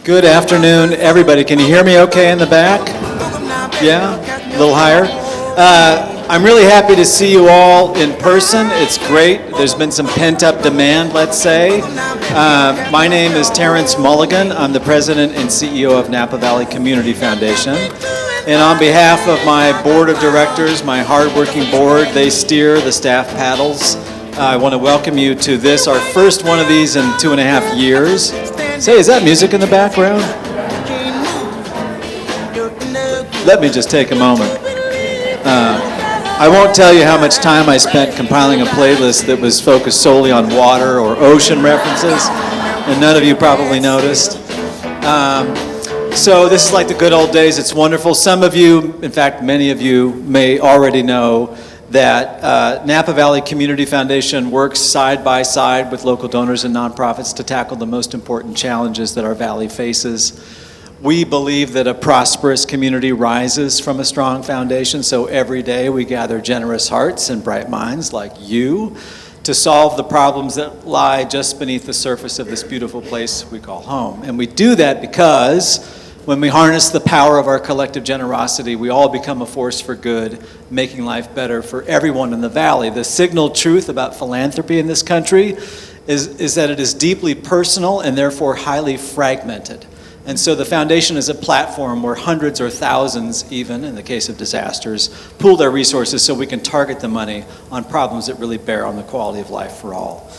Good afternoon, everybody. Can you hear me okay in the back? Yeah? A little higher? I'm really happy to see you all in person. It's great. There's been some pent-up demand, let's say. My name is Terrence Mulligan. I'm the president and CEO of Napa Valley Community Foundation. And on behalf of my board of directors, my hardworking board, they steer, the staff paddles. I want to welcome you to this, our first one of these in 2.5 years. Say, is that music in the background? Let me just take a moment. I won't tell you how much time I spent compiling a playlist that was focused solely on water or ocean references, and none of you probably noticed. So this is like the good old days. It's wonderful. Some of you, in fact, many of you may already know that Napa Valley Community Foundation works side by side with local donors and nonprofits to tackle the most important challenges that our valley faces. We believe that a prosperous community rises from a strong foundation, so every day we gather generous hearts and bright minds like you to solve the problems that lie just beneath the surface of this beautiful place we call home. And we do that because when we harness the power of our collective generosity, we all become a force for good, making life better for everyone in the valley. The signal truth about philanthropy in this country is that it is deeply personal and therefore highly fragmented. And so the foundation is a platform where hundreds or thousands, even in the case of disasters, pool their resources so we can target the money on problems that really bear on the quality of life for all.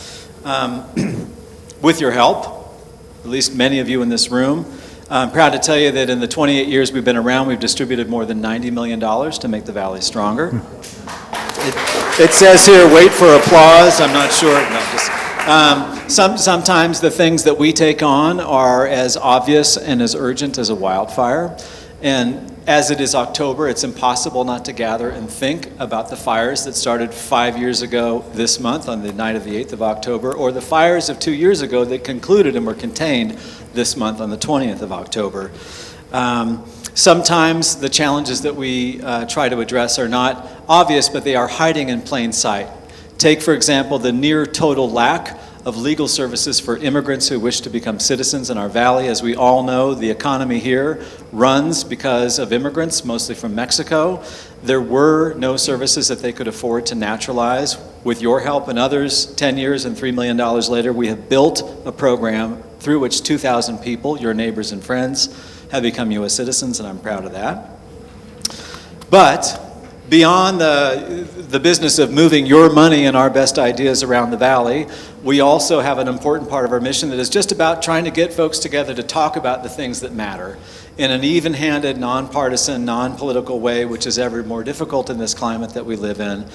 With your help, at least many of you in this room, I'm proud to tell you that in the 28 years we've been around, we've distributed more than $90 million to make the valley stronger. It says here, wait for applause. I'm not sure. No, sometimes the things that we take on are as obvious and as urgent as a wildfire. And as it is October, it's impossible not to gather and think about the fires that started 5 years ago this month on the night of the 8th of October, or the fires of 2 years ago that concluded and were contained this month on the 20th of October. Sometimes the challenges that we try to address are not obvious, but they are hiding in plain sight. Take, for example, the near total lack of legal services for immigrants who wish to become citizens in our valley. As we all know, the economy here runs because of immigrants, mostly from Mexico. There were no services that they could afford to naturalize. With your help and others, 10 years and $3 million later, we have built a program through which 2,000 people, your neighbors and friends, have become U.S. citizens, and I'm proud of that. But beyond the business of moving your money and our best ideas around the valley, we also have an important part of our mission that is just about trying to get folks together to talk about the things that matter in an even-handed, nonpartisan, non-political way, which is ever more difficult in this climate that we live in.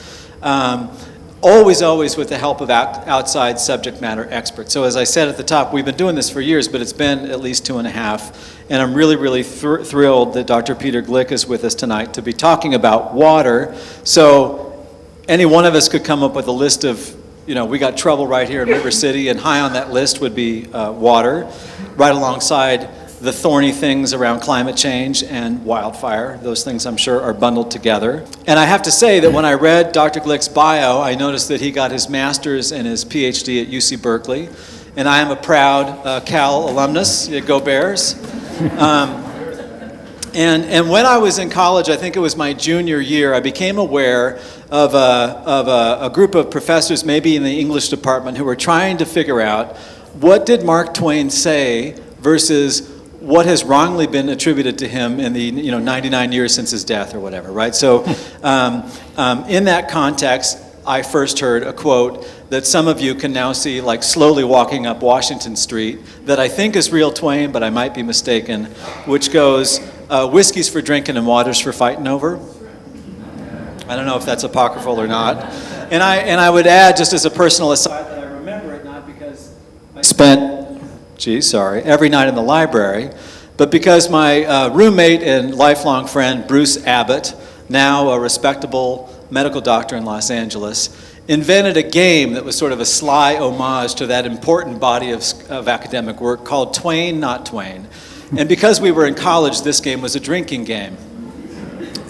Always with the help of outside subject matter experts. So as I said at the top, we've been doing this for years, but it's been at least 2.5. And I'm really thrilled that Dr. Peter Gleick is with us tonight to be talking about water. So any one of us could come up with a list of, we got trouble right here in River City, and high on that list would be water, right alongside the thorny things around climate change and wildfire. Those things, I'm sure, are bundled together. And I have to say that when I read Dr. Gleick's bio, I noticed that he got his master's and his PhD at UC Berkeley. And I am a proud Cal alumnus. Go Bears. And when I was in college, I think it was my junior year, I became aware of a group of professors, maybe in the English department, who were trying to figure out what did Mark Twain say versus what has wrongly been attributed to him in the 99 years since his death or whatever, right? So in that context, I first heard a quote that some of you can now see like slowly walking up Washington Street that I think is real Twain, but I might be mistaken, which goes, whiskey's for drinking and water's for fighting over. I don't know if that's apocryphal or not. And I would add, just as a personal aside, that I remember it not because I spent every night in the library, but because my roommate and lifelong friend, Bruce Abbott, now a respectable medical doctor in Los Angeles, invented a game that was sort of a sly homage to that important body of academic work called Twain, Not Twain. And because we were in college, this game was a drinking game.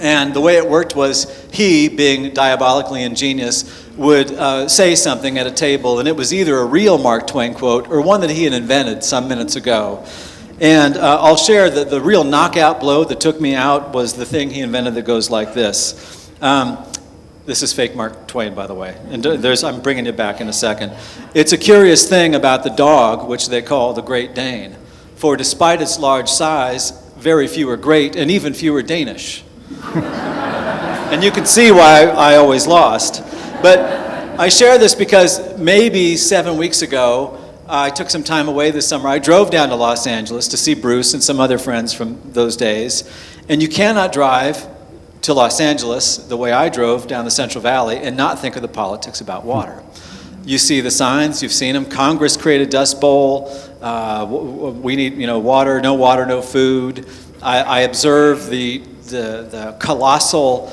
And the way it worked was he, being diabolically ingenious, would say something at a table, and it was either a real Mark Twain quote or one that he had invented some minutes ago. And I'll share that the real knockout blow that took me out was the thing he invented that goes like this. This is fake Mark Twain, by the way. And I'm bringing it back in a second. It's a curious thing about the dog, which they call the Great Dane. For despite its large size, very few are great, and even fewer Danish. And you can see why I always lost. But I share this because maybe 7 weeks ago, I took some time away this summer. I drove down to Los Angeles to see Bruce and some other friends from those days. And you cannot drive to Los Angeles the way I drove down the Central Valley and not think of the politics about water. You see the signs, you've seen them. Congress created Dust Bowl. We need, water, no food. I observe the colossal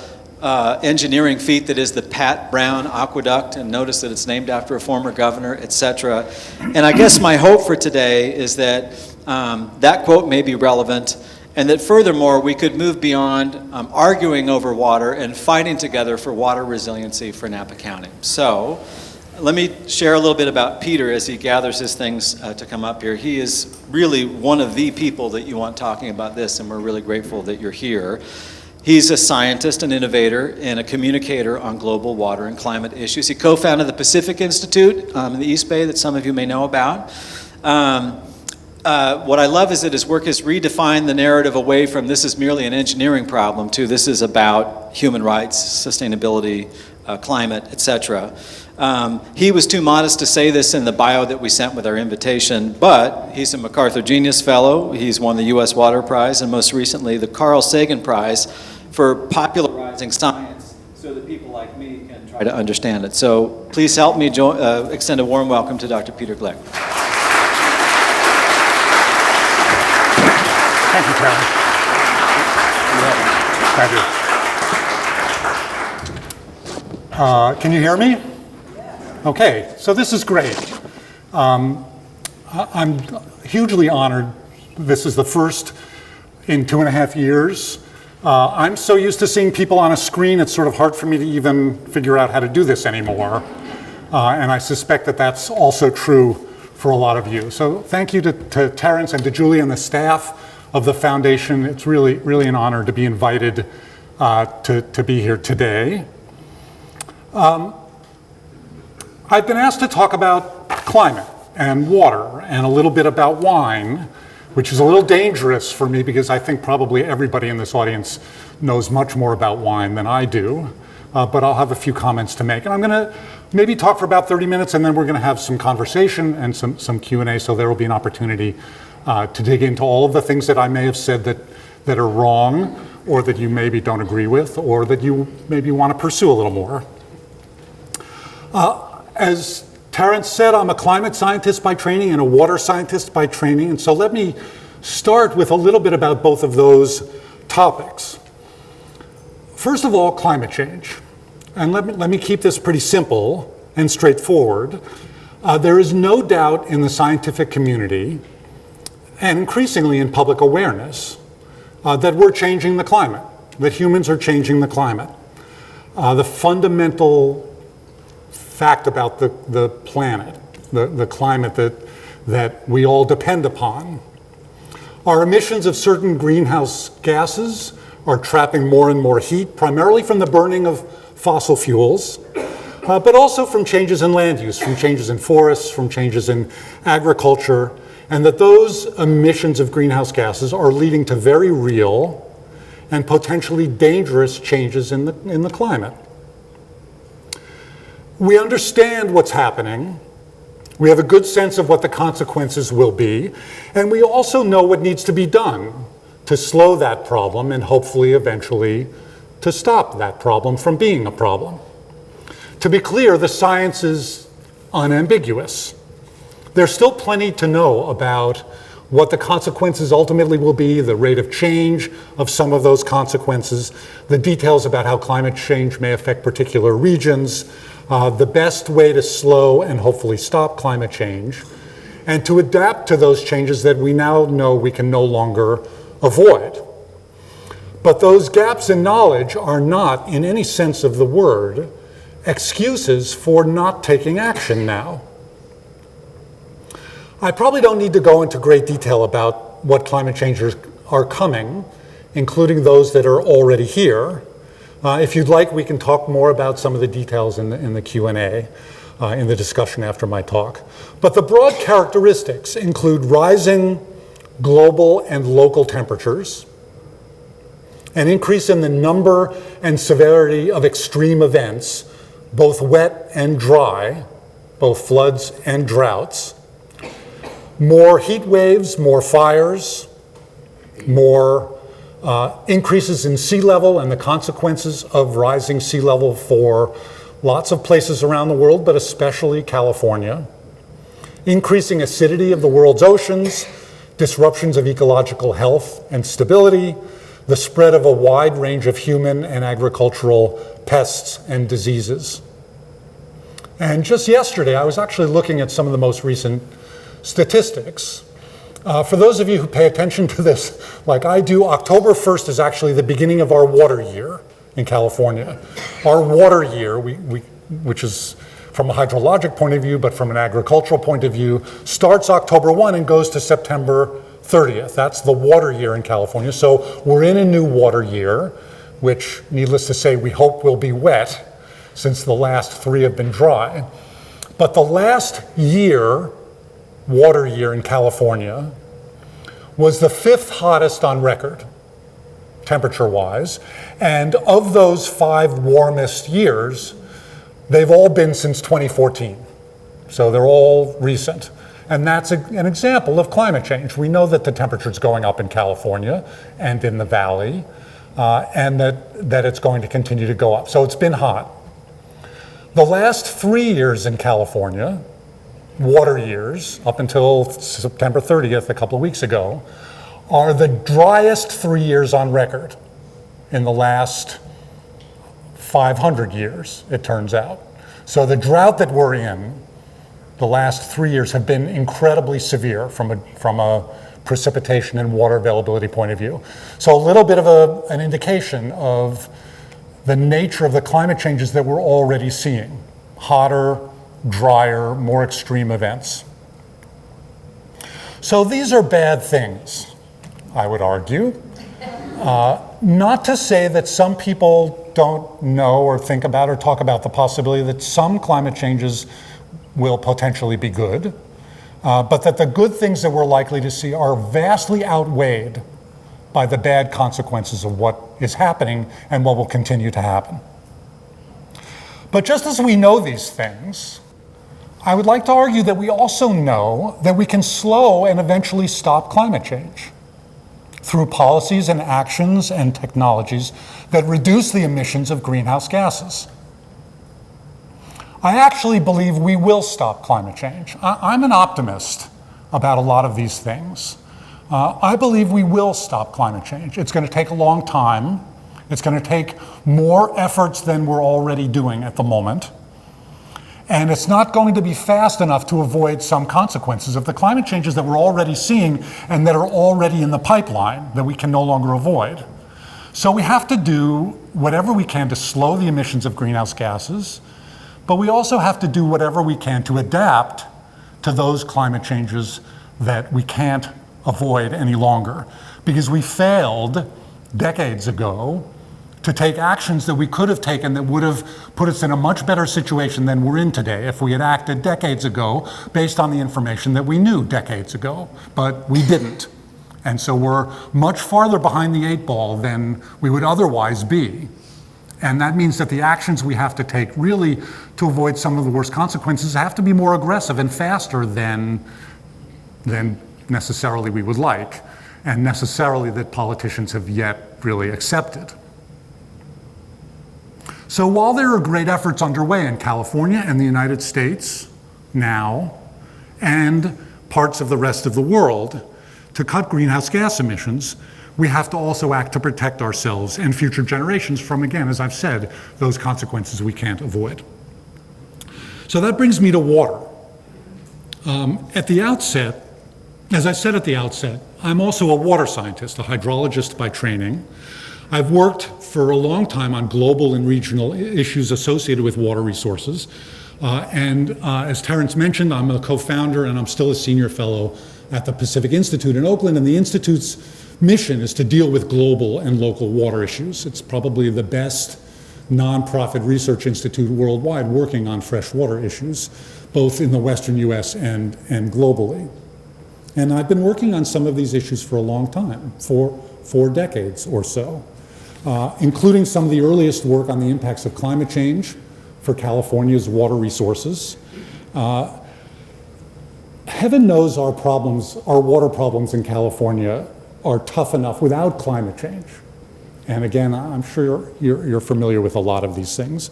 engineering feat that is the Pat Brown Aqueduct, and notice that it's named after a former governor, etc. And I guess my hope for today is that that quote may be relevant, and that furthermore we could move beyond arguing over water and fighting together for water resiliency for Napa County. So let me share a little bit about Peter as he gathers his things to come up here. He is really one of the people that you want talking about this, and we're really grateful that you're here. He's a scientist, an innovator, and a communicator on global water and climate issues. He co-founded the Pacific Institute in the East Bay that some of you may know about. What I love is that his work has redefined the narrative away from this is merely an engineering problem to this is about human rights, sustainability, climate, etc. He was too modest to say this in the bio that we sent with our invitation, but he's a MacArthur Genius Fellow. He's won the U.S. Water Prize and most recently the Carl Sagan Prize for popularizing science so that people like me can try to understand it. So please help me extend a warm welcome to Dr. Peter Gleick. Thank you, Terry. Thank you. Can you hear me? Okay, so this is great. I'm hugely honored. This is the first in 2.5 years. I'm so used to seeing people on a screen, it's sort of hard for me to even figure out how to do this anymore. And I suspect that that's also true for a lot of you. So thank you to Terrence and to Julie and the staff of the foundation. It's really, really an honor to be invited to be here today. I've been asked to talk about climate and water and a little bit about wine, which is a little dangerous for me because I think probably everybody in this audience knows much more about wine than I do, but I'll have a few comments to make. And I'm gonna maybe talk for about 30 minutes and then we're gonna have some conversation and some Q&A, so there will be an opportunity to dig into all of the things that I may have said that are wrong or that you maybe don't agree with or that you maybe wanna pursue a little more. As Terrence said, I'm a climate scientist by training and a water scientist by training, and so let me start with a little bit about both of those topics. First of all, climate change. And let me keep this pretty simple and straightforward. There is no doubt in the scientific community, and increasingly in public awareness, that we're changing the climate, that humans are changing the climate. The fundamental fact about the planet, the climate that we all depend upon. Our emissions of certain greenhouse gases are trapping more and more heat, primarily from the burning of fossil fuels, but also from changes in land use, from changes in forests, from changes in agriculture, and that those emissions of greenhouse gases are leading to very real and potentially dangerous changes in the climate. We understand what's happening. We have a good sense of what the consequences will be, and we also know what needs to be done to slow that problem and hopefully eventually to stop that problem from being a problem. To be clear, the science is unambiguous. There's still plenty to know about what the consequences ultimately will be, the rate of change of some of those consequences, the details about how climate change may affect particular regions, the best way to slow and hopefully stop climate change, and to adapt to those changes that we now know we can no longer avoid. But those gaps in knowledge are not, in any sense of the word, excuses for not taking action now. I probably don't need to go into great detail about what climate changes are coming, including those that are already here. If you'd like, we can talk more about some of the details in the Q&A, in the discussion after my talk. But the broad characteristics include rising global and local temperatures, an increase in the number and severity of extreme events, both wet and dry, both floods and droughts, more heat waves, more fires, more increases in sea level and the consequences of rising sea level for lots of places around the world, but especially California, increasing acidity of the world's oceans, disruptions of ecological health and stability, the spread of a wide range of human and agricultural pests and diseases. And just yesterday, I was actually looking at some of the most recent statistics. For those of you who pay attention to this, like I do, October 1st is actually the beginning of our water year in California. Our water year, which is from a hydrologic point of view, but from an agricultural point of view, starts October 1 and goes to September 30th. That's the water year in California. So we're in a new water year, which, needless to say, we hope will be wet, since the last 3 have been dry. But the last year, water year in California, was the 5th hottest on record, temperature-wise. And of those 5 warmest years, they've all been since 2014. So they're all recent. And that's an example of climate change. We know that the temperature's going up in California and in the valley, and that it's going to continue to go up. So it's been hot. The last 3 years in California, water years, up until September 30th, a couple of weeks ago, are the driest 3 years on record in the last 500 years, it turns out. So the drought that we're in, the last 3 years have been incredibly severe from a precipitation and water availability point of view. So a little bit of an indication of the nature of the climate changes that we're already seeing. Hotter, drier, more extreme events. So these are bad things, I would argue. Not to say that some people don't know or think about or talk about the possibility that some climate changes will potentially be good, but that the good things that we're likely to see are vastly outweighed by the bad consequences of what is happening and what will continue to happen. But just as we know these things, I would like to argue that we also know that we can slow and eventually stop climate change through policies and actions and technologies that reduce the emissions of greenhouse gases. I actually believe we will stop climate change. I'm an optimist about a lot of these things. I believe we will stop climate change. It's going to take a long time. It's going to take more efforts than we're already doing at the moment. And it's not going to be fast enough to avoid some consequences of the climate changes that we're already seeing and that are already in the pipeline that we can no longer avoid. So we have to do whatever we can to slow the emissions of greenhouse gases, but we also have to do whatever we can to adapt to those climate changes that we can't avoid any longer. Because we failed decades ago to take actions that we could have taken that would have put us in a much better situation than we're in today if we had acted decades ago based on the information that we knew decades ago, but we didn't. And so we're much farther behind the 8 ball than we would otherwise be. And that means that the actions we have to take really to avoid some of the worst consequences have to be more aggressive and faster than necessarily we would like, and necessarily that politicians have yet really accepted. So while there are great efforts underway in California and the United States now, and parts of the rest of the world, to cut greenhouse gas emissions, we have to also act to protect ourselves and future generations from, again, as I've said, those consequences we can't avoid. So that brings me to water. At the outset, as I said at the outset, I'm also a water scientist, a hydrologist by training. I've worked for a long time on global and regional issues associated with water resources. And as Terrence mentioned, I'm a co-founder and I'm still a senior fellow at the Pacific Institute in Oakland, and the Institute's mission is to deal with global and local water issues. It's probably the best nonprofit research institute worldwide working on freshwater issues, both in the Western US and globally. And I've been working on some of these issues for a long time, for 4 decades or so, including some of the earliest work on the impacts of climate change for California's water resources. Heaven knows our water problems in California are tough enough without climate change. And again, I'm sure you're familiar with a lot of these things.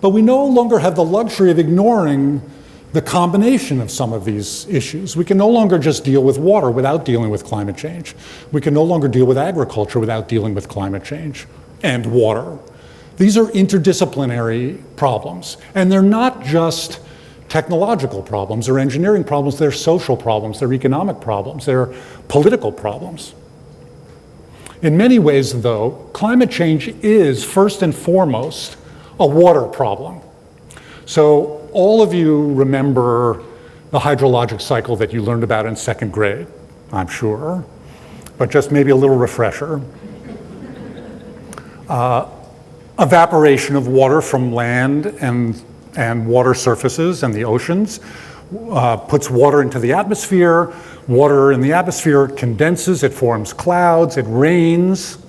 But we no longer have the luxury of ignoring the combination of some of these issues. We can no longer just deal with water without dealing with climate change. We can no longer deal with agriculture without dealing with climate change and water. These are interdisciplinary problems, and they're not just technological problems or engineering problems, they're social problems, they're economic problems, they're political problems. In many ways, though, climate change is first and foremost a water problem. So all of you remember the hydrologic cycle that you learned about in 2nd grade, I'm sure, but just maybe a little refresher. Evaporation of water from land and water surfaces and the oceans puts water into the atmosphere. Water in the atmosphere condenses, it forms clouds, it rains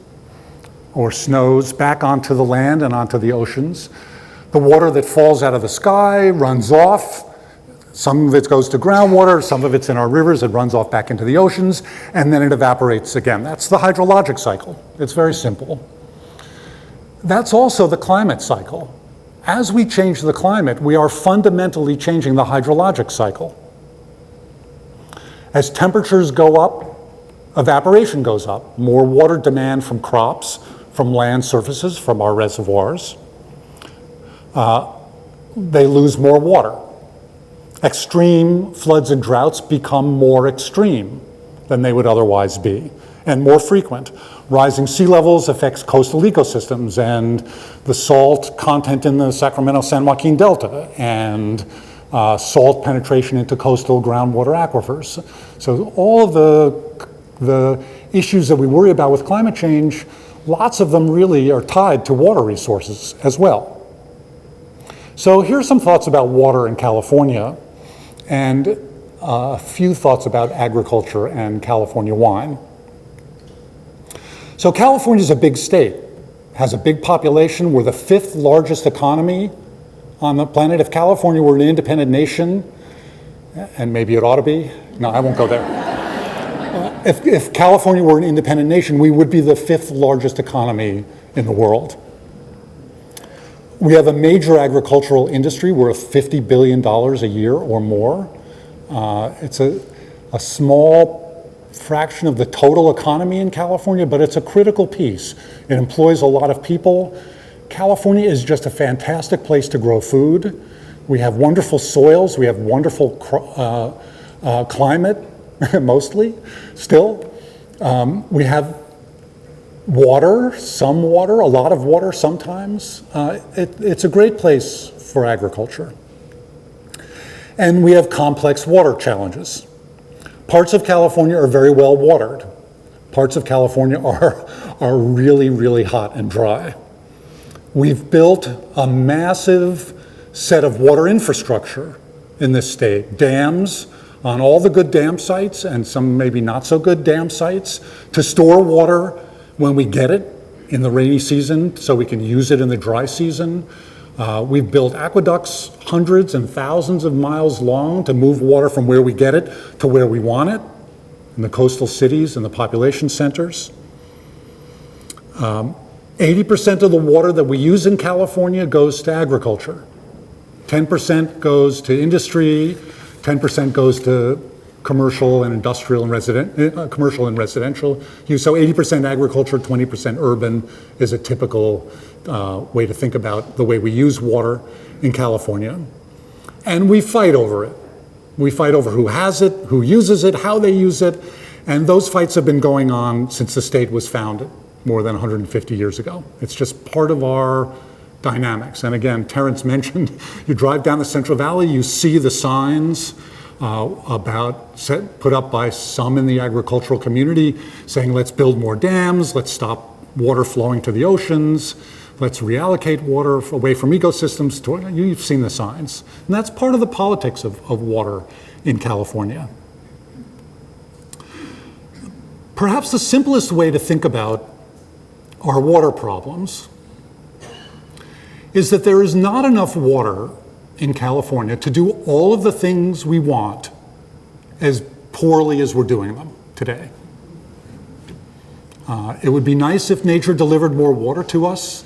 or snows back onto the land and onto the oceans. The water that falls out of the sky runs off. Some of it goes to groundwater, some of it's in our rivers, it runs off back into the oceans, and then it evaporates again. That's the hydrologic cycle. It's very simple. That's also the climate cycle. As we change the climate, we are fundamentally changing the hydrologic cycle. As temperatures go up, evaporation goes up. More water demand from crops, from land surfaces, from our reservoirs. They lose more water. Extreme floods and droughts become more extreme than they would otherwise be, and more frequent. Rising sea levels affects coastal ecosystems and the salt content in the Sacramento-San Joaquin Delta and salt penetration into coastal groundwater aquifers. So all of the issues that we worry about with climate change, lots of them really are tied to water resources as well. So here's some thoughts about water in California and a few thoughts about agriculture and California wine. So California is a big state, has a big population. We're the 5th largest economy on the planet. If California were an independent nation, and maybe it ought to be, no, I won't go there. If California were an independent nation, we would be the 5th largest economy in the world. We have a major agricultural industry worth $50 billion a year or more. It's a small fraction of the total economy in California, but it's a critical piece. It employs a lot of people. California is just a fantastic place to grow food. We have wonderful soils. We have wonderful climate, mostly, still. We have water, some water, a lot of water sometimes. It's a great place for agriculture. And we have complex water challenges. Parts of California are very well watered. Parts of California are really, really hot and dry. We've built a massive set of water infrastructure in this state. Dams on all the good dam sites and some maybe not so good dam sites to store water when we get it in the rainy season so we can use it in the dry season. We've built aqueducts hundreds and thousands of miles long to move water from where we get it to where we want it, in the coastal cities and the population centers. 80% of the water that we use in California goes to agriculture. 10% goes to industry, 10% goes to commercial and industrial and residential use. So 80% agriculture, 20% urban is a typical way to think about the way we use water in California. And we fight over it. We fight over who has it, who uses it, how they use it, and those fights have been going on since the state was founded more than 150 years ago. It's just part of our dynamics. And again, Terrence mentioned, you drive down the Central Valley, you see the signs put up by some in the agricultural community, saying let's build more dams, let's stop water flowing to the oceans, let's reallocate water away from ecosystems. You've seen the signs. And that's part of the politics of water in California. Perhaps the simplest way to think about our water problems is that there is not enough water in California to do all of the things we want as poorly as we're doing them today. It would be nice if nature delivered more water to us,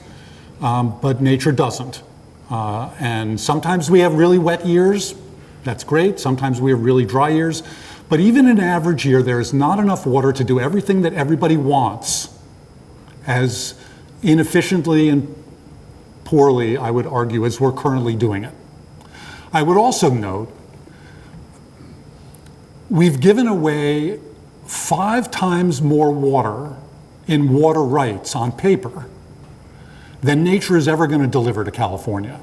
but nature doesn't. And sometimes we have really wet years. That's great. Sometimes we have really dry years. But even in an average year, there is not enough water to do everything that everybody wants as inefficiently and poorly, I would argue, as we're currently doing it. I would also note we've given away 5 times more water in water rights on paper than nature is ever going to deliver to California.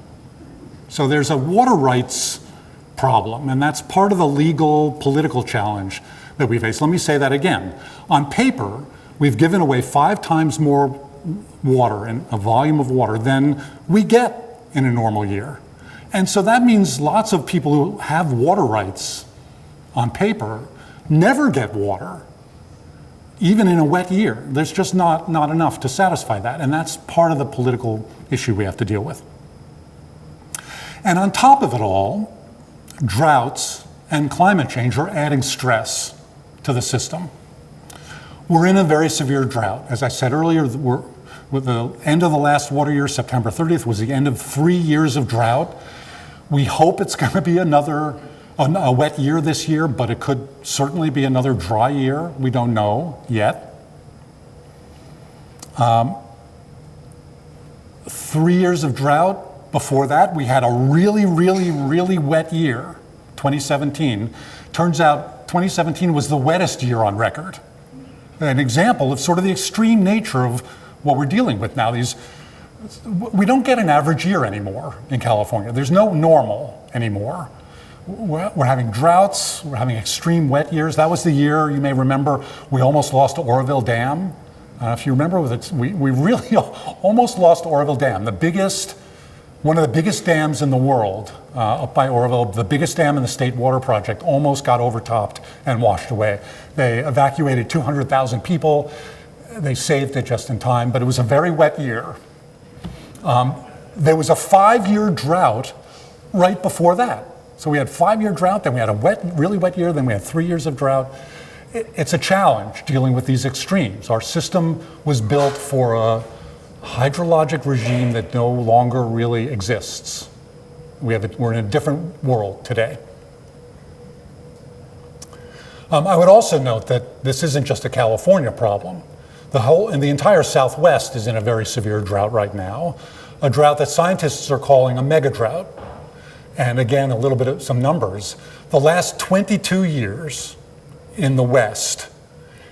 So there's a water rights problem, and that's part of the legal political challenge that we face. Let me say that again. On paper, we've given away 5 times more water and a volume of water than we get in a normal year. And so that means lots of people who have water rights on paper never get water, even in a wet year. There's just not enough to satisfy that. And that's part of the political issue we have to deal with. And on top of it all, droughts and climate change are adding stress to the system. We're in a very severe drought. As I said earlier, with the end of the last water year, September 30th, was the end of 3 years of drought. We hope it's going to be a wet year this year, but it could certainly be another dry year. We don't know yet. 3 years of drought. Before that, we had a really, really, really wet year, 2017. Turns out 2017 was the wettest year on record. An example of sort of the extreme nature of what we're dealing with now. We don't get an average year anymore in California. There's no normal anymore. We're having droughts, we're having extreme wet years. That was the year, you may remember, we almost lost Oroville Dam. If you remember, we really almost lost Oroville Dam, one of the biggest dams in the world up by Oroville, the biggest dam in the State Water Project, almost got overtopped and washed away. They evacuated 200,000 people. They saved it just in time, but it was a very wet year. There was a 5-year drought right before that. So we had 5-year drought, then we had a really wet year, then we had 3 years of drought. It's a challenge dealing with these extremes. Our system was built for a hydrologic regime that no longer really exists. We're in a different world today. I would also note that this isn't just a California problem. The entire Southwest is in a very severe drought right now, a drought that scientists are calling a mega drought. And again, a little bit of some numbers. The last 22 years in the West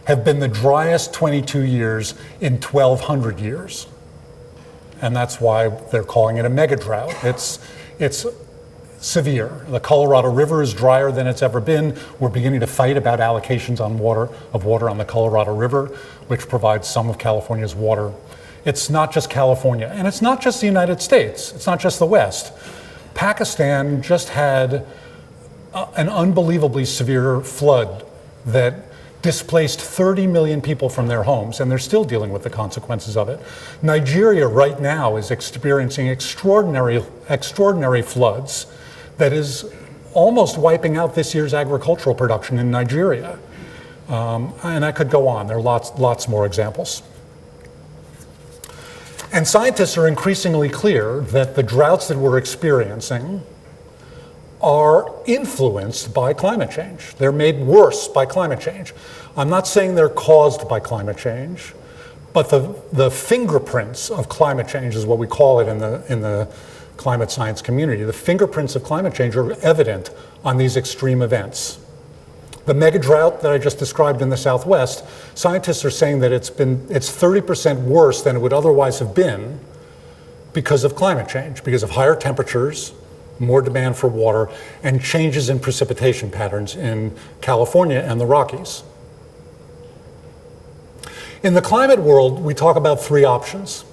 have been the driest 22 years in 1,200 years. And that's why they're calling it a mega drought. It's severe. The Colorado River is drier than it's ever been. We're beginning to fight about allocations of water on the Colorado River, which provides some of California's water. It's not just California, and it's not just the United States. It's not just the West. Pakistan just had an unbelievably severe flood that displaced 30 million people from their homes, and they're still dealing with the consequences of it. Nigeria right now is experiencing extraordinary floods that is almost wiping out this year's agricultural production in Nigeria. And I could go on. There are lots more examples. And scientists are increasingly clear that the droughts that we're experiencing are influenced by climate change. They're made worse by climate change. I'm not saying they're caused by climate change, but the fingerprints of climate change is what we call it in the climate science community. The fingerprints of climate change are evident on these extreme events. The mega drought that I just described in the Southwest, scientists are saying that it's 30% worse than it would otherwise have been because of climate change, because of higher temperatures more demand for water, and changes in precipitation patterns in California and the Rockies. In the climate world, we talk about three options.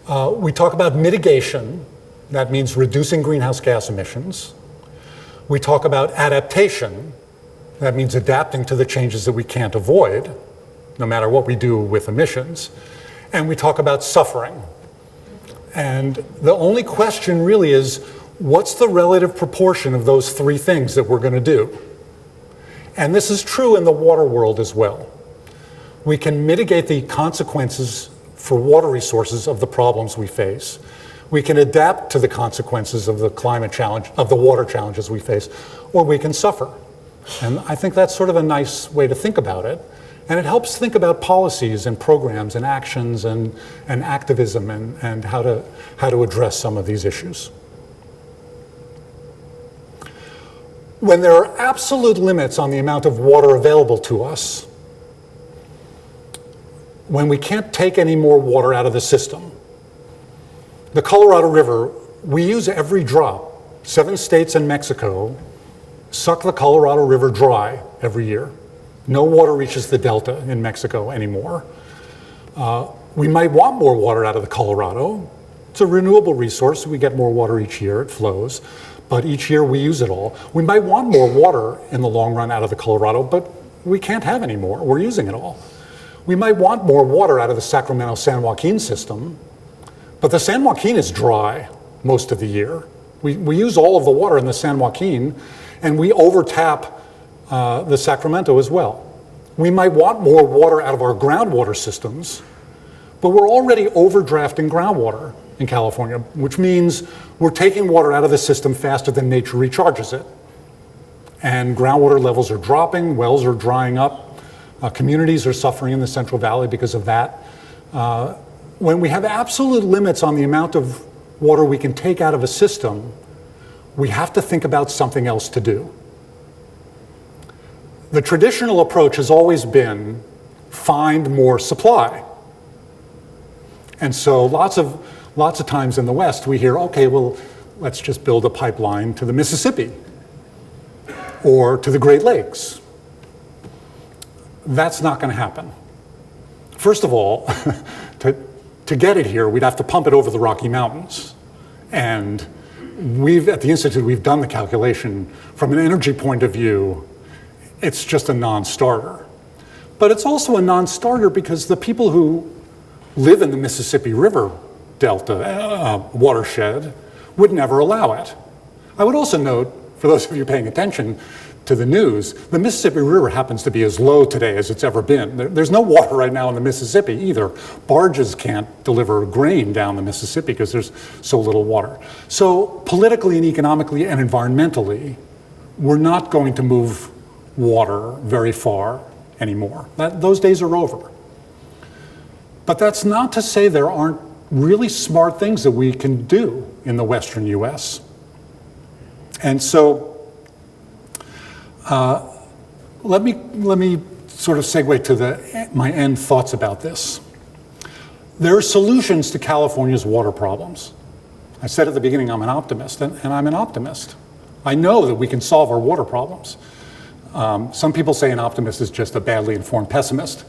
We talk about mitigation, that means reducing greenhouse gas emissions. We talk about adaptation, that means adapting to the changes that we can't avoid, no matter what we do with emissions. And we talk about suffering. And the only question really is, what's the relative proportion of those three things that we're going to do? And this is true in the water world as well. We can mitigate the consequences for water resources of the problems we face. We can adapt to the consequences of the climate challenge, of the water challenges we face, or we can suffer. And I think that's sort of a nice way to think about it. And it helps think about policies and programs and actions and activism and how to address some of these issues. When there are absolute limits on the amount of water available to us, when we can't take any more water out of the system, the Colorado River, we use every drop. 7 states and Mexico suck the Colorado River dry every year. No water reaches the delta in Mexico anymore. We might want more water out of the Colorado. It's a renewable resource. We get more water each year. It flows. But each year we use it all. We might want more water in the long run out of the Colorado, but we can't have any more. We're using it all. We might want more water out of the Sacramento-San Joaquin system, but the San Joaquin is dry most of the year. We use all of the water in the San Joaquin, and we overtap the Sacramento as well. We might want more water out of our groundwater systems, but we're already overdrafting groundwater in California, which means we're taking water out of the system faster than nature recharges it. And groundwater levels are dropping, wells are drying up, communities are suffering in the Central Valley because of that. When we have absolute limits on the amount of water we can take out of a system, we have to think about something else to do. The traditional approach has always been find more supply. And so lots of times in the West we hear, okay, well, let's just build a pipeline to the Mississippi or to the Great Lakes. That's not going to happen. First of all, to get it here, we'd have to pump it over the Rocky Mountains. And at the Institute, we've done the calculation. From an energy point of view, it's just a non-starter. But it's also a non-starter because the people who live in the Mississippi River Delta watershed would never allow it. I would also note, for those of you paying attention to the news, the Mississippi River happens to be as low today as it's ever been. There's no water right now in the Mississippi either. Barges can't deliver grain down the Mississippi because there's so little water. So politically and economically and environmentally, we're not going to move water very far anymore. Those days are over. But that's not to say there aren't really smart things that we can do in the Western US. And so let me sort of segue to my end thoughts about this. There are solutions to California's water problems. I said at the beginning I'm an optimist, and I'm an optimist. I know that we can solve our water problems. Some people say an optimist is just a badly informed pessimist.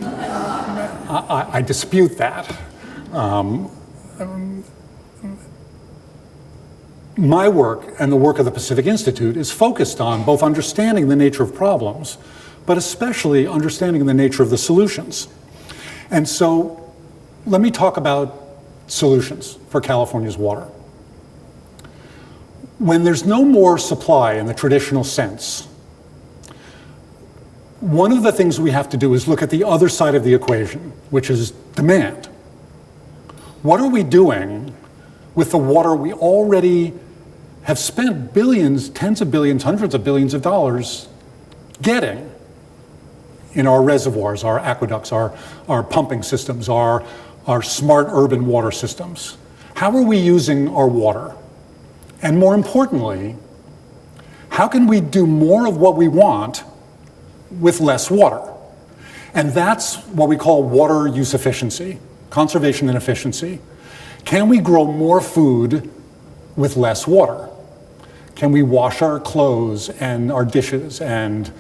I dispute that. My work and the work of the Pacific Institute is focused on both understanding the nature of problems, but especially understanding the nature of the solutions. And so let me talk about solutions for California's water. When there's no more supply in the traditional sense, one of the things we have to do is look at the other side of the equation, which is demand. What are we doing with the water we already have spent billions, tens of billions, hundreds of billions of dollars getting in our reservoirs, our aqueducts, our pumping systems, our smart urban water systems? How are we using our water? And more importantly, how can we do more of what we want with less water? And that's what we call water use efficiency, conservation and efficiency. Can we grow more food with less water? Can we wash our clothes and our dishes and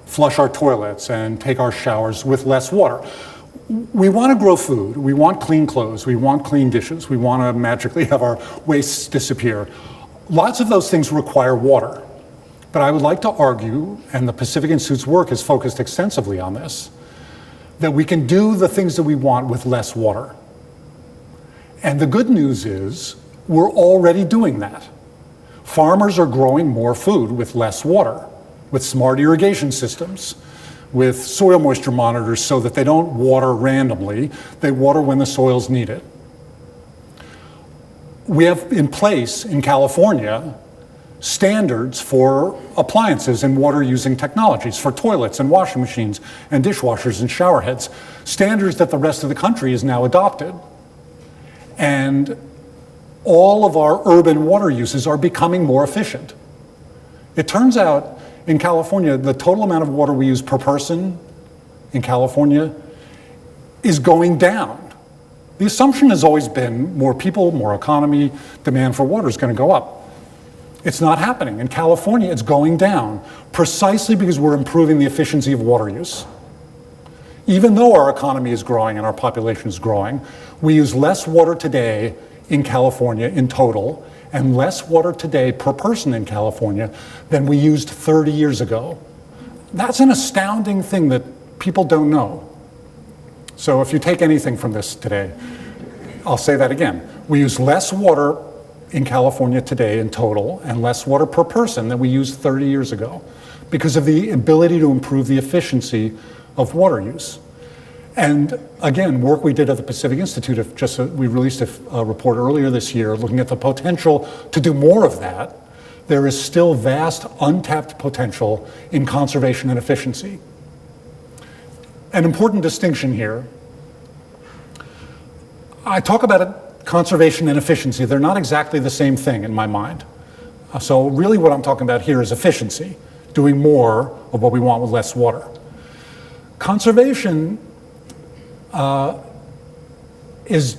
flush our toilets and take our showers with less water? We want to grow food, we want clean clothes, we want clean dishes, we want to magically have our wastes disappear. Lots of those things require water. But I would like to argue, and the Pacific Institute's work has focused extensively on this, that we can do the things that we want with less water. And the good news is, we're already doing that. Farmers are growing more food with less water, with smart irrigation systems, with soil moisture monitors so that they don't water randomly, they water when the soils need it. We have in place in California standards for appliances and water-using technologies, for toilets and washing machines and dishwashers and shower heads, standards that the rest of the country has now adopted. And all of our urban water uses are becoming more efficient. It turns out in California, the total amount of water we use per person in California is going down. The assumption has always been more people, more economy, demand for water is going to go up. It's not happening. In California, it's going down, precisely because we're improving the efficiency of water use. Even though our economy is growing and our population is growing, we use less water today in California in total, and less water today per person in California than we used 30 years ago. That's an astounding thing that people don't know. So if you take anything from this today, I'll say that again. We use less water in California today in total, and less water per person than we used 30 years ago, because of the ability to improve the efficiency of water use. And again, work we did at the Pacific Institute, we released a report earlier this year looking at the potential to do more of that. There is still vast untapped potential in conservation and efficiency. An important distinction here, I talk about it, conservation and efficiency, they're not exactly the same thing in my mind. So really what I'm talking about here is efficiency, doing more of what we want with less water. Conservation is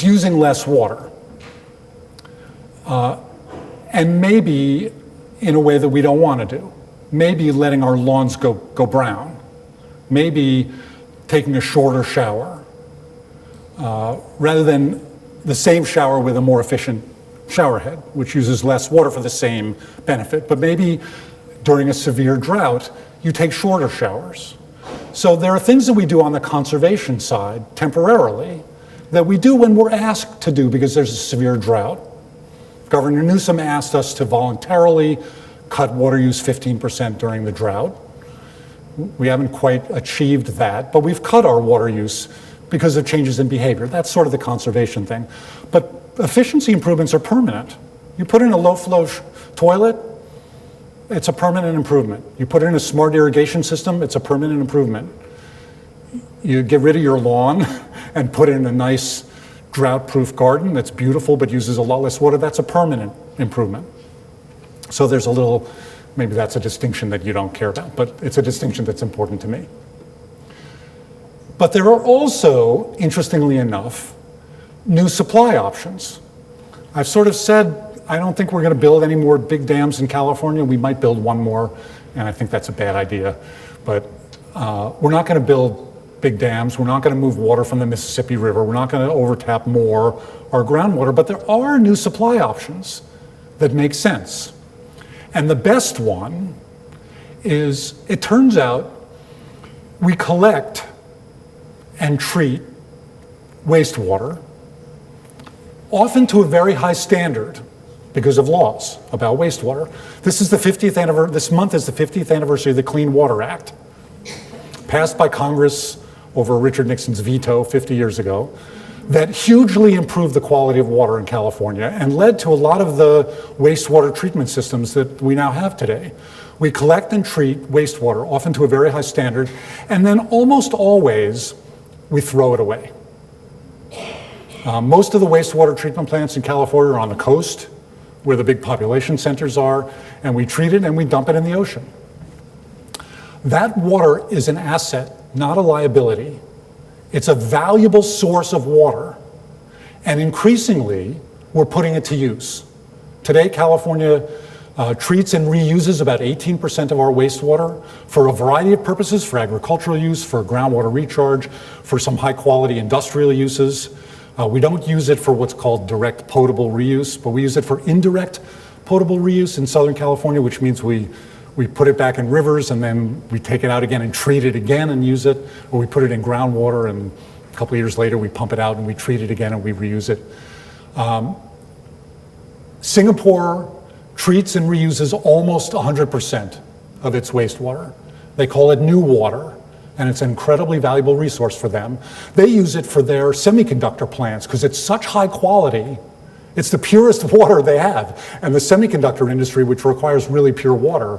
using less water, and maybe in a way that we don't want to do. Maybe letting our lawns go brown, maybe taking a shorter shower, rather than the same shower with a more efficient shower head, which uses less water for the same benefit. But maybe during a severe drought, you take shorter showers. So there are things that we do on the conservation side temporarily that we do when we're asked to do because there's a severe drought. Governor Newsom asked us to voluntarily cut water use 15% during the drought. We haven't quite achieved that, but we've cut our water use because of changes in behavior. That's sort of the conservation thing. But efficiency improvements are permanent. You put in a low-flow toilet, it's a permanent improvement. You put in a smart irrigation system, it's a permanent improvement. You get rid of your lawn and put in a nice drought-proof garden that's beautiful but uses a lot less water, that's a permanent improvement. So there's a little, maybe that's a distinction that you don't care about, but it's a distinction that's important to me. But there are also, interestingly enough, new supply options. I've sort of said, I don't think we're going to build any more big dams in California. We might build one more, and I think that's a bad idea. But we're not going to build big dams. We're not going to move water from the Mississippi River. We're not going to overtap more our groundwater. But there are new supply options that make sense. And the best one is, it turns out, we collect and treat wastewater, often to a very high standard because of laws about wastewater. This month is the 50th anniversary of the Clean Water Act, passed by Congress over Richard Nixon's veto 50 years ago, that hugely improved the quality of water in California and led to a lot of the wastewater treatment systems that we now have today. We collect and treat wastewater, often to a very high standard, and then almost always we throw it away. Most of the wastewater treatment plants in California are on the coast, where the big population centers are, and we treat it and we dump it in the ocean. That water is an asset, not a liability. It's a valuable source of water, And increasingly, we're putting it to use. Today, California treats and reuses about 18% of our wastewater for a variety of purposes, for agricultural use, for groundwater recharge, for some high-quality industrial uses. We don't use it for what's called direct potable reuse, but we use it for indirect potable reuse in Southern California, which means we put it back in rivers and then we take it out again and treat it again and use it, or we put it in groundwater and a couple of years later we pump it out and we treat it again and we reuse it. Singapore treats and reuses almost 100% of its wastewater. They call it new water, and it's an incredibly valuable resource for them. They use it for their semiconductor plants because it's such high quality. It's the purest water they have. And the semiconductor industry, which requires really pure water,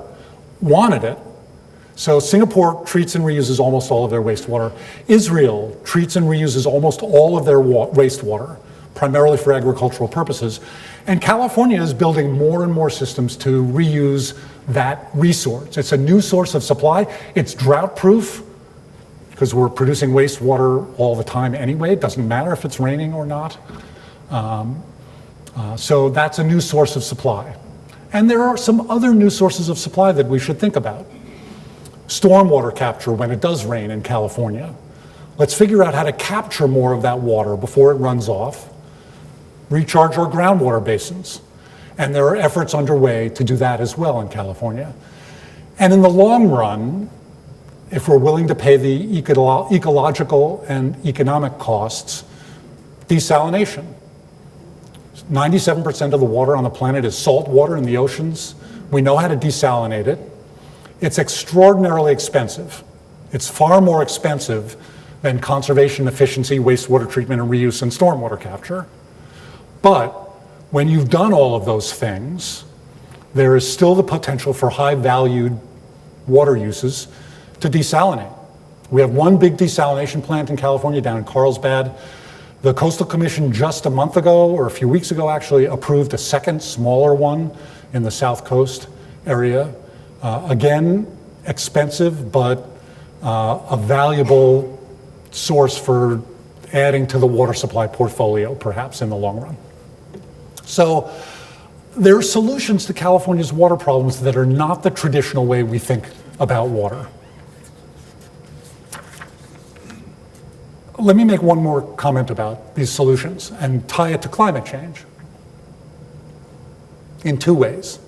wanted it. So Singapore treats and reuses almost all of their wastewater. Israel treats and reuses almost all of their wastewater, primarily for agricultural purposes. And California is building more and more systems to reuse that resource. It's a new source of supply. It's drought-proof because we're producing wastewater all the time anyway. It doesn't matter if it's raining or not. So that's a new source of supply. And there are some other new sources of supply that we should think about. Stormwater capture when it does rain in California. Let's figure out how to capture more of that water before it runs off. Recharge our groundwater basins. And there are efforts underway to do that as well in California. And in the long run, if we're willing to pay the ecological and economic costs, desalination. 97% of the water on the planet is salt water in the oceans. We know how to desalinate it. It's extraordinarily expensive. It's far more expensive than conservation, efficiency, wastewater treatment and reuse, and stormwater capture. But when you've done all of those things, there is still the potential for high-valued water uses to desalinate. We have one big desalination plant in California down in Carlsbad. The Coastal Commission just a month ago, or a few weeks ago actually, approved a second smaller one in the South Coast area. Again, expensive, but a valuable source for adding to the water supply portfolio, perhaps in the long run. So there are solutions to California's water problems that are not the traditional way we think about water. Let me make one more comment about these solutions and tie it to climate change in two ways.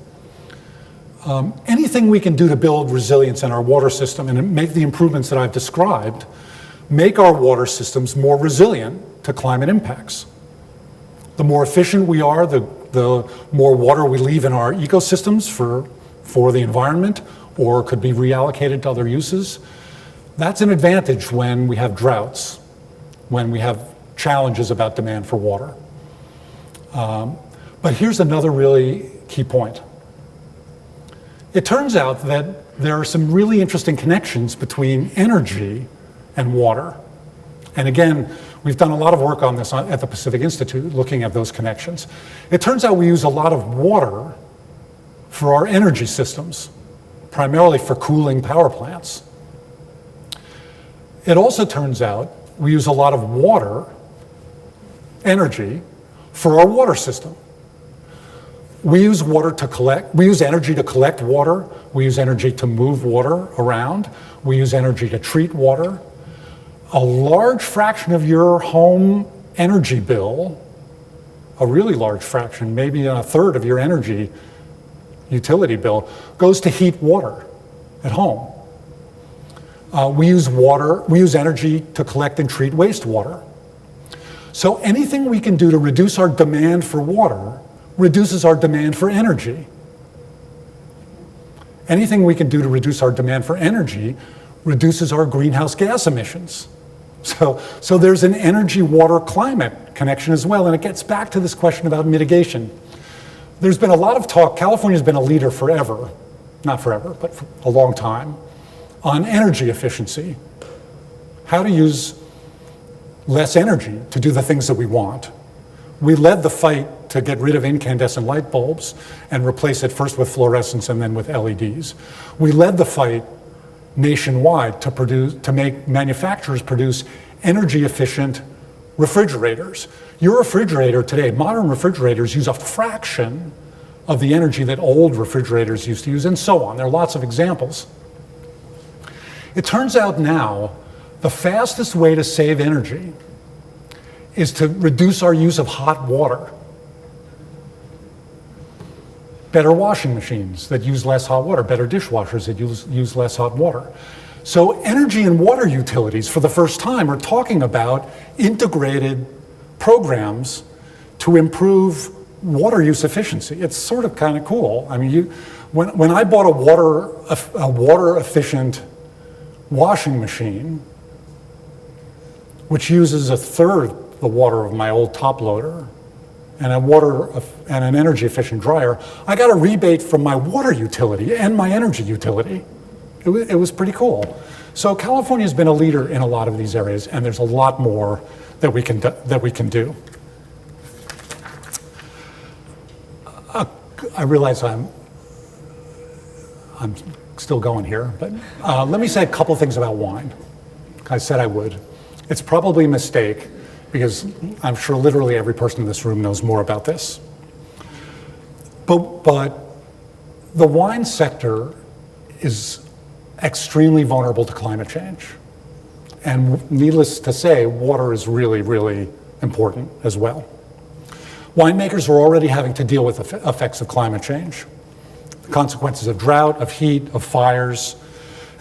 Anything we can do to build resilience in our water system and make the improvements that I've described make our water systems more resilient to climate impacts. The more efficient we are, the more water we leave in our ecosystems for the environment, or could be reallocated to other uses. That's an advantage when we have droughts, when we have challenges about demand for water. But here's another really key point. It turns out that there are some really interesting connections between energy and water. And again, we've done a lot of work on this at the Pacific Institute, looking at those connections. It turns out we use a lot of water for our energy systems, primarily for cooling power plants. It also turns out we use a lot of water, energy, for our water system. We use energy to collect water, we use energy to move water around, we use energy to treat water. A large fraction of your home energy bill, a really large fraction, maybe a third of your energy utility bill, goes to heat water at home. We use energy to collect and treat wastewater. So anything we can do to reduce our demand for water reduces our demand for energy. Anything we can do to reduce our demand for energy reduces our greenhouse gas emissions. So there's an energy-water-climate connection as well, and it gets back to this question about mitigation. There's been a lot of talk, California's been a leader forever, not forever, but for a long time, on energy efficiency. How to use less energy to do the things that we want. We led the fight to get rid of incandescent light bulbs and replace it first with fluorescents and then with LEDs. We led the fight nationwide to make manufacturers produce energy efficient refrigerators. Your refrigerator today, modern refrigerators use a fraction of the energy that old refrigerators used to use, and so on. There are lots of examples. It turns out now the fastest way to save energy is to reduce our use of hot water. Better washing machines that use less hot water, better dishwashers that use less hot water. So energy and water utilities, for the first time, are talking about integrated programs to improve water use efficiency. It's sort of kind of cool. I mean, when I bought a water efficient washing machine, which uses a third the water of my old top loader, and an energy efficient dryer, I got a rebate from my water utility and my energy utility. It was pretty cool. So California's been a leader in a lot of these areas, and there's a lot more that we can do. I realize I'm still going here, but let me say a couple things about wine. I said I would. It's probably a mistake, because I'm sure literally every person in this room knows more about this. But the wine sector is extremely vulnerable to climate change. And needless to say, water is really, really important as well. Winemakers are already having to deal with the effects of climate change, the consequences of drought, of heat, of fires.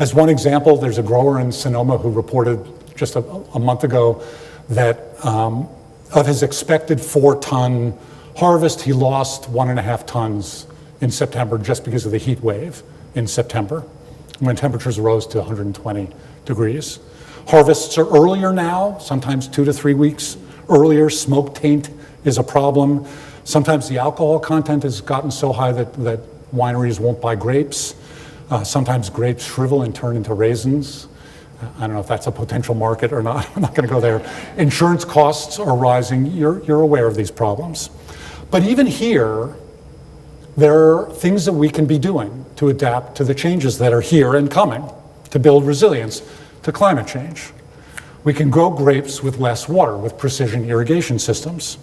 As one example, there's a grower in Sonoma who reported just a month ago that of his expected 4-ton harvest, he lost 1.5 tons in September just because of the heat wave in September, when temperatures rose to 120 degrees. Harvests are earlier now, sometimes 2 to 3 weeks earlier. Smoke taint is a problem. Sometimes the alcohol content has gotten so high that wineries won't buy grapes. Sometimes grapes shrivel and turn into raisins. I don't know if that's a potential market or not. I'm not going to go there. Insurance costs are rising. You're aware of these problems. But even here, there are things that we can be doing to adapt to the changes that are here and coming, to build resilience to climate change. We can grow grapes with less water, with precision irrigation systems.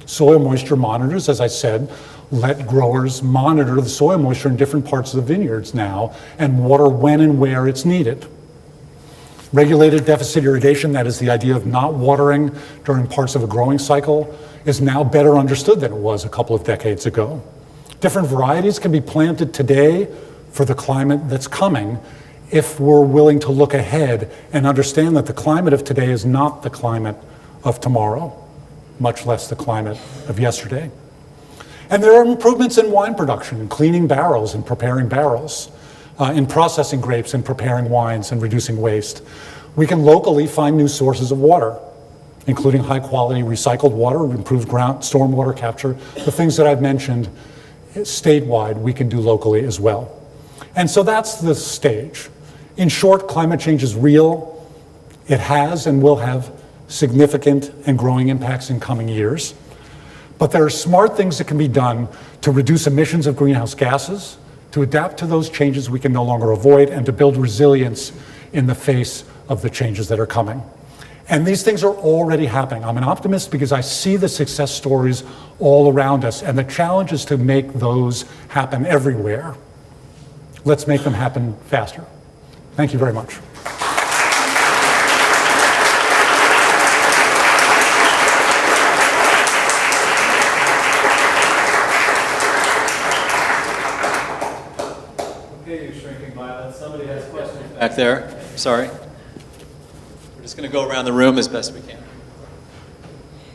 Soil moisture monitors, as I said, let growers monitor the soil moisture in different parts of the vineyards now and water when and where it's needed. Regulated deficit irrigation, that is the idea of not watering during parts of a growing cycle, is now better understood than it was a couple of decades ago. Different varieties can be planted today for the climate that's coming if we're willing to look ahead and understand that the climate of today is not the climate of tomorrow, much less the climate of yesterday. And there are improvements in wine production, in cleaning barrels and preparing barrels, in processing grapes and preparing wines and reducing waste. We can locally find new sources of water, including high quality recycled water, improved stormwater capture, the things that I've mentioned statewide we can do locally as well. And so that's the stage. In short, climate change is real. It has and will have significant and growing impacts in coming years. But there are smart things that can be done to reduce emissions of greenhouse gases, to adapt to those changes we can no longer avoid, and to build resilience in the face of the changes that are coming. And these things are already happening. I'm an optimist because I see the success stories all around us, and the challenge is to make those happen everywhere. Let's make them happen faster. Thank you very much. Okay, you shrinking violet. Somebody has questions back there. Sorry. We're just going to go around the room as best we can.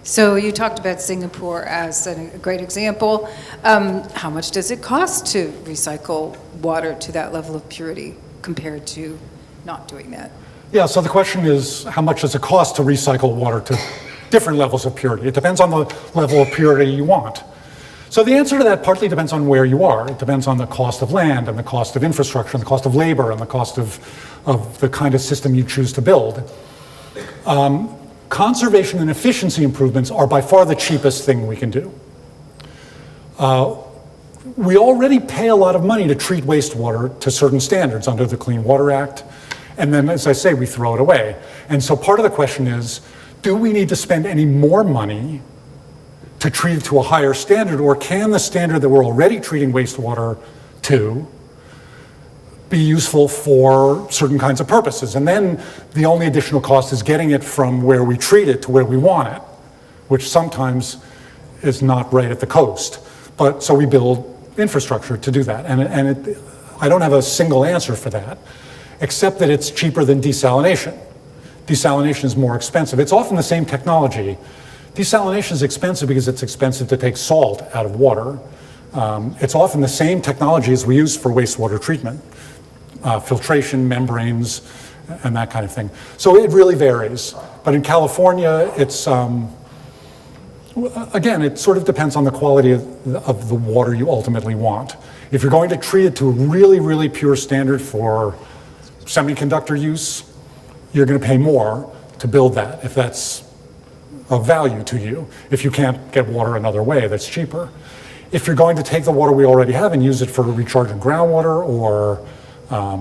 So you talked about Singapore as a great example. How much does it cost to recycle water to that level of purity compared to not doing that? Yeah, so the question is, how much does it cost to recycle water to different levels of purity? It depends on the level of purity you want. So the answer to that partly depends on where you are. It depends on the cost of land and the cost of infrastructure and the cost of labor and the cost of the kind of system you choose to build. Conservation and efficiency improvements are by far the cheapest thing we can do. We already pay a lot of money to treat wastewater to certain standards under the Clean Water Act, and then, as I say, we throw it away. And so part of the question is, do we need to spend any more money to treat it to a higher standard, or can the standard that we're already treating wastewater to be useful for certain kinds of purposes? And then the only additional cost is getting it from where we treat it to where we want it, which sometimes is not right at the coast. But so we build infrastructure to do that. I don't have a single answer for that, except that it's cheaper than desalination. Desalination is more expensive. It's often the same technology. Desalination is expensive because it's expensive to take salt out of water. It's often the same technology as we use for wastewater treatment, filtration, membranes, and that kind of thing. So it really varies. But in California, it's, again, it sort of depends on the quality of the water you ultimately want. If you're going to treat it to a really, really pure standard for semiconductor use, you're going to pay more to build that if that's of value to you, if you can't get water another way that's cheaper. If you're going to take the water we already have and use it for recharging groundwater or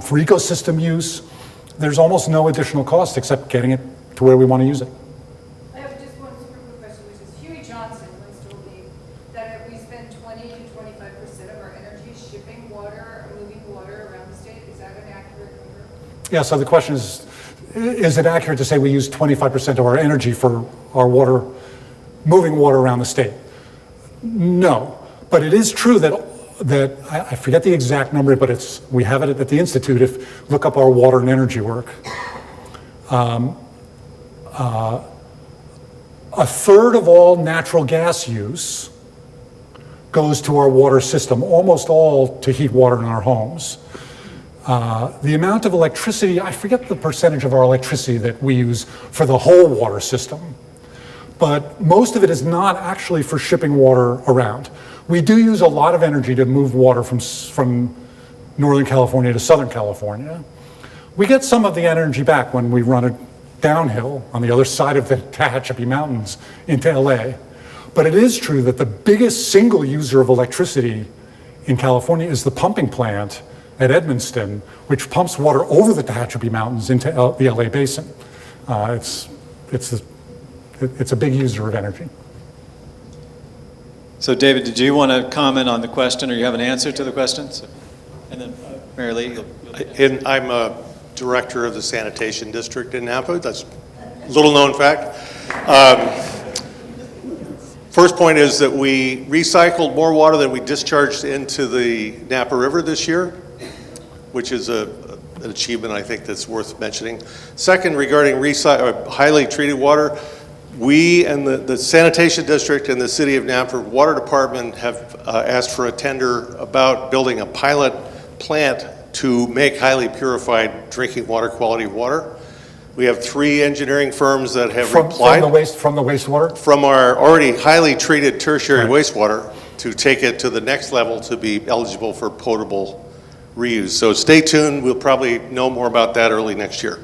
for ecosystem use, there's almost no additional cost except getting it to where we want to use it. I have just one super quick question, which is Huey Johnson once told me that if we spend 20 to 25% of our energy shipping water or moving water around the state, is that an accurate number? Yeah, so the question is it accurate to say we use 25% of our energy for our water, moving water around the state? No, but it is true that I forget the exact number, but we have it at the Institute. If look up our water and energy work. A third of all natural gas use goes to our water system, almost all to heat water in our homes. The amount of electricity, I forget the percentage of our electricity that we use for the whole water system, but most of it is not actually for shipping water around. We do use a lot of energy to move water from Northern California to Southern California. We get some of the energy back when we run it downhill on the other side of the Tehachapi Mountains into LA. But it is true that the biggest single user of electricity in California is the pumping plant at Edmonston, which pumps water over the Tehachapi Mountains into the LA basin. It's a big user of energy. So David, did you want to comment on the question, or you have an answer to the question? And then Mary Lee. I'm a director of the sanitation district in Napa. That's a little known fact. First point is that we recycled more water than we discharged into the Napa River this year, which is an achievement I think that's worth mentioning. Second, regarding highly treated water, we and the sanitation district and the city of Napa water department have asked for a tender about building a pilot plant to make highly purified drinking water quality water. We have 3 engineering firms that have replied. From the wastewater? From our already highly treated tertiary wastewater to take it to the next level to be eligible for potable reuse. So stay tuned, we'll probably know more about that early next year.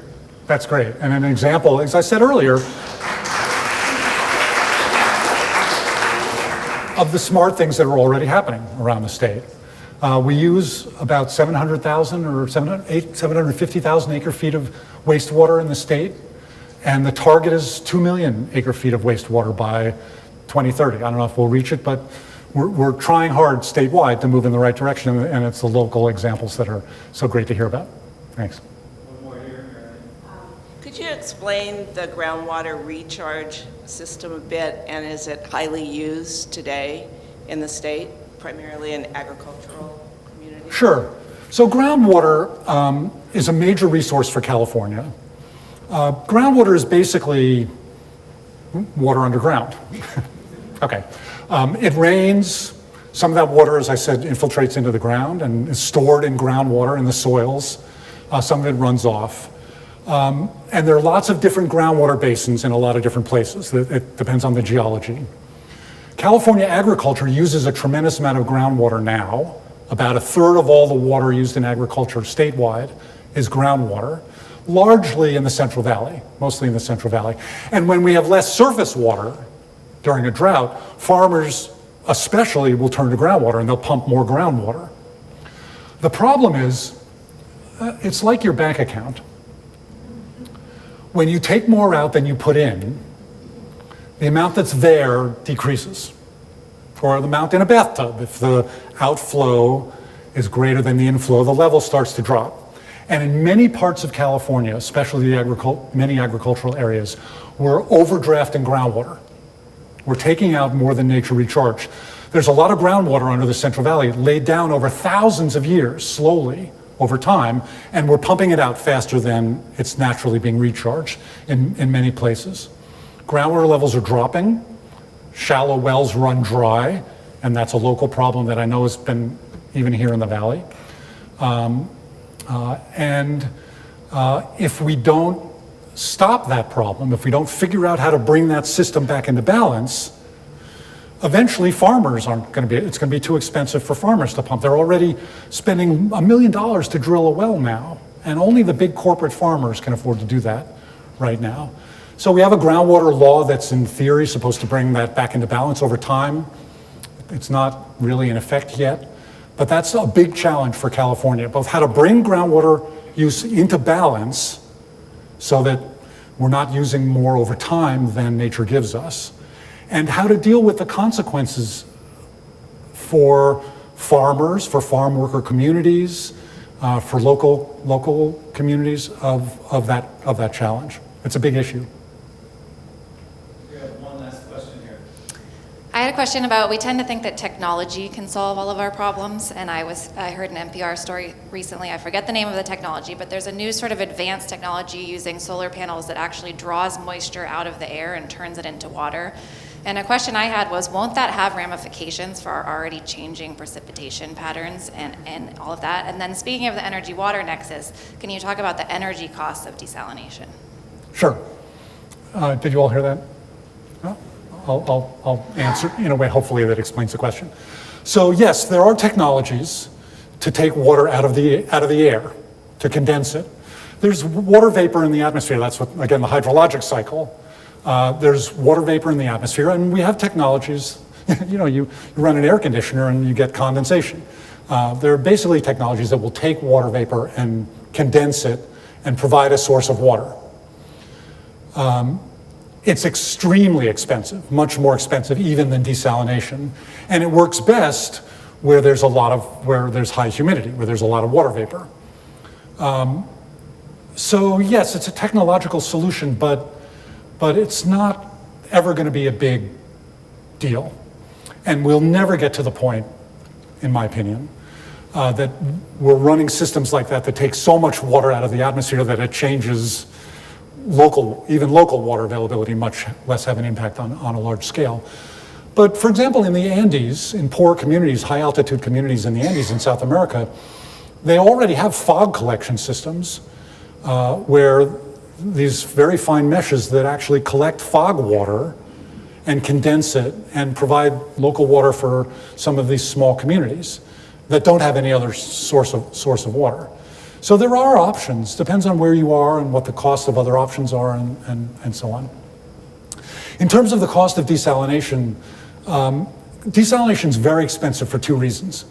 That's great. And an example, as I said earlier, of the smart things that are already happening around the state. We use about 700,000 or 750,000 acre feet of wastewater in the state, and the target is 2 million acre feet of wastewater by 2030. I don't know if we'll reach it, but we're trying hard statewide to move in the right direction, and it's the local examples that are so great to hear about. Thanks. Could you explain the groundwater recharge system a bit, and is it highly used today in the state, primarily in agricultural communities? Sure. So groundwater is a major resource for California. Groundwater is basically water underground. Okay. It rains. Some of that water, as I said, infiltrates into the ground and is stored in groundwater in the soils. Some of it runs off. And there are lots of different groundwater basins in a lot of different places. It depends on the geology. California agriculture uses a tremendous amount of groundwater now. About a third of all the water used in agriculture statewide is groundwater, largely in the Central Valley, mostly in the Central Valley. And when we have less surface water during a drought, farmers especially will turn to groundwater and they'll pump more groundwater. The problem is, it's like your bank account. When you take more out than you put in, the amount that's there decreases. Or the amount in a bathtub. If the outflow is greater than the inflow, the level starts to drop. And in many parts of California, especially many agricultural areas, we're overdrafting groundwater. We're taking out more than nature recharged. There's a lot of groundwater under the Central Valley laid down over thousands of years, slowly, over time, and we're pumping it out faster than it's naturally being recharged in many places. Groundwater levels are dropping. Shallow wells run dry, and that's a local problem that I know has been even here in the valley. If we don't stop that problem, if we don't figure out how to bring that system back into balance, eventually farmers aren't going to be, it's going to be too expensive for farmers to pump. They're already spending $1 million to drill a well now, and only the big corporate farmers can afford to do that right now. So we have a groundwater law that's in theory supposed to bring that back into balance over time. It's not really in effect yet, but that's a big challenge for California, both how to bring groundwater use into balance so that we're not using more over time than nature gives us, and how to deal with the consequences for farmers, for farm worker communities, for local communities of that challenge. It's a big issue. I had a question about, we tend to think that technology can solve all of our problems, and I heard an NPR story recently, I forget the name of the technology, but there's a new sort of advanced technology using solar panels that actually draws moisture out of the air and turns it into water. And a question I had was, won't that have ramifications for our already changing precipitation patterns and all of that? And then speaking of the energy-water nexus, can you talk about the energy costs of desalination? Sure. Did you all hear that? No? I'll answer in a way, hopefully, that explains the question. So yes, there are technologies to take water out of the air, to condense it. There's water vapor in the atmosphere. That's what, again, the hydrologic cycle. There's water vapor in the atmosphere, and we have technologies. You run an air conditioner and you get condensation. There are basically technologies that will take water vapor and condense it and provide a source of water. It's extremely expensive, much more expensive even than desalination, and it works best where there's high humidity, where there's a lot of water vapor. So yes, it's a technological solution, but it's not ever going to be a big deal, and we'll never get to the point, in my opinion, that we're running systems like that take so much water out of the atmosphere that it changes even local water availability, much less have an impact on a large scale. But for example, in the Andes, in poor communities, high altitude communities in the Andes in South America, they already have fog collection systems where these very fine meshes that actually collect fog water and condense it and provide local water for some of these small communities that don't have any other source of water. So there are options, depends on where you are and what the cost of other options are and so on. In terms of the cost of desalination, desalination is very expensive for two reasons.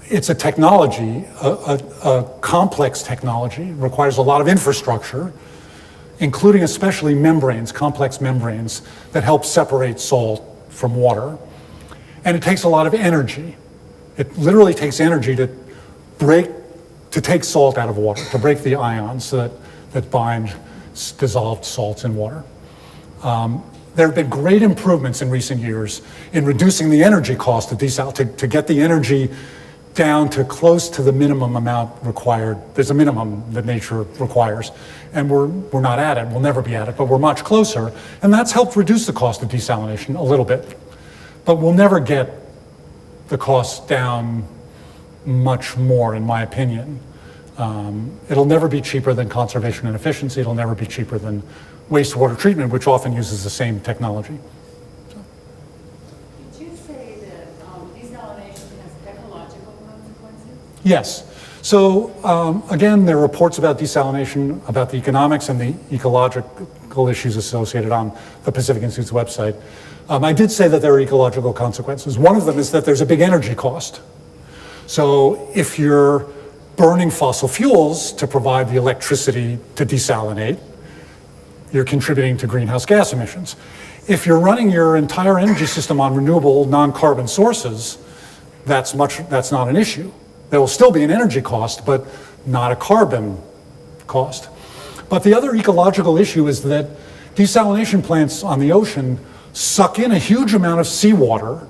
It's a technology, a complex technology, requires a lot of infrastructure, including especially membranes, complex membranes that help separate salt from water. And it takes a lot of energy. It literally takes energy to take salt out of water, to break the ions that bind dissolved salts in water. There have been great improvements in recent years in reducing the energy cost of desal, to get the energy down to close to the minimum amount required. There's a minimum that nature requires, and we're not at it, we'll never be at it, but we're much closer, and that's helped reduce the cost of desalination a little bit. But we'll never get the cost down much more, in my opinion. It'll never be cheaper than conservation and efficiency. It'll never be cheaper than wastewater treatment, which often uses the same technology. Did you say that desalination has ecological consequences? Yes. So again, there are reports about desalination, about the economics and the ecological issues associated on the Pacific Institute's website. I did say that there are ecological consequences. One of them is that there's a big energy cost. So if you're burning fossil fuels to provide the electricity to desalinate, you're contributing to greenhouse gas emissions. If you're running your entire energy system on renewable, non-carbon sources, that's not an issue. There will still be an energy cost, but not a carbon cost. But the other ecological issue is that desalination plants on the ocean suck in a huge amount of seawater,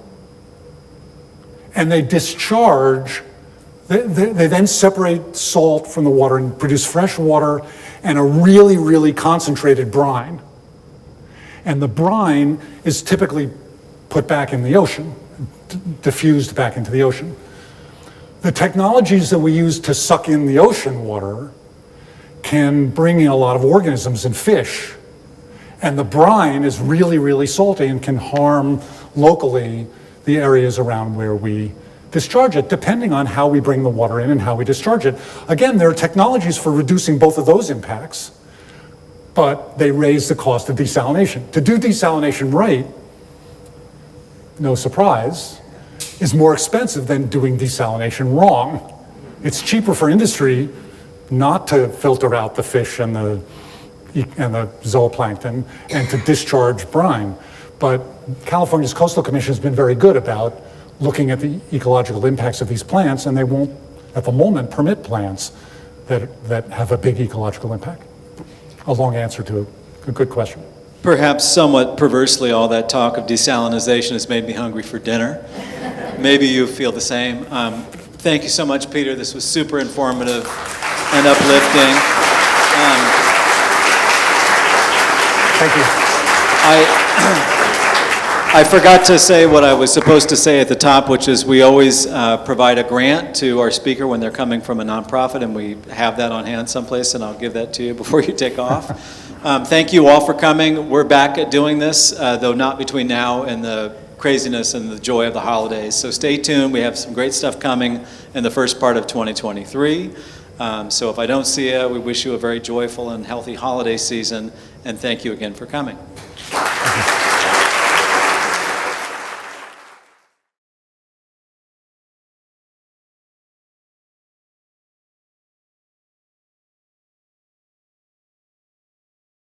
and they discharge. They then separate salt from the water and produce fresh water and a really, really concentrated brine. And the brine is typically put back in the ocean, diffused back into the ocean. The technologies that we use to suck in the ocean water can bring in a lot of organisms and fish. And the brine is really, really salty and can harm locally the areas around where we discharge it, depending on how we bring the water in and how we discharge it. Again, there are technologies for reducing both of those impacts, but they raise the cost of desalination. To do desalination right, no surprise, is more expensive than doing desalination wrong. It's cheaper for industry not to filter out the fish and the zooplankton and to discharge brine. But California's Coastal Commission has been very good about looking at the ecological impacts of these plants, and they won't, at the moment, permit plants that have a big ecological impact. A long answer to a good question. Perhaps somewhat perversely, all that talk of desalinization has made me hungry for dinner. Maybe you feel the same. Thank you so much, Peter. This was super informative and uplifting. Thank you. I forgot to say what I was supposed to say at the top, which is we always provide a grant to our speaker when they're coming from a nonprofit, and we have that on hand someplace, and I'll give that to you before you take off. Thank you all for coming. We're back at doing this, though not between now and the craziness and the joy of the holidays. So stay tuned. We have some great stuff coming in the first part of 2023. So if I don't see you, we wish you a very joyful and healthy holiday season, and thank you again for coming.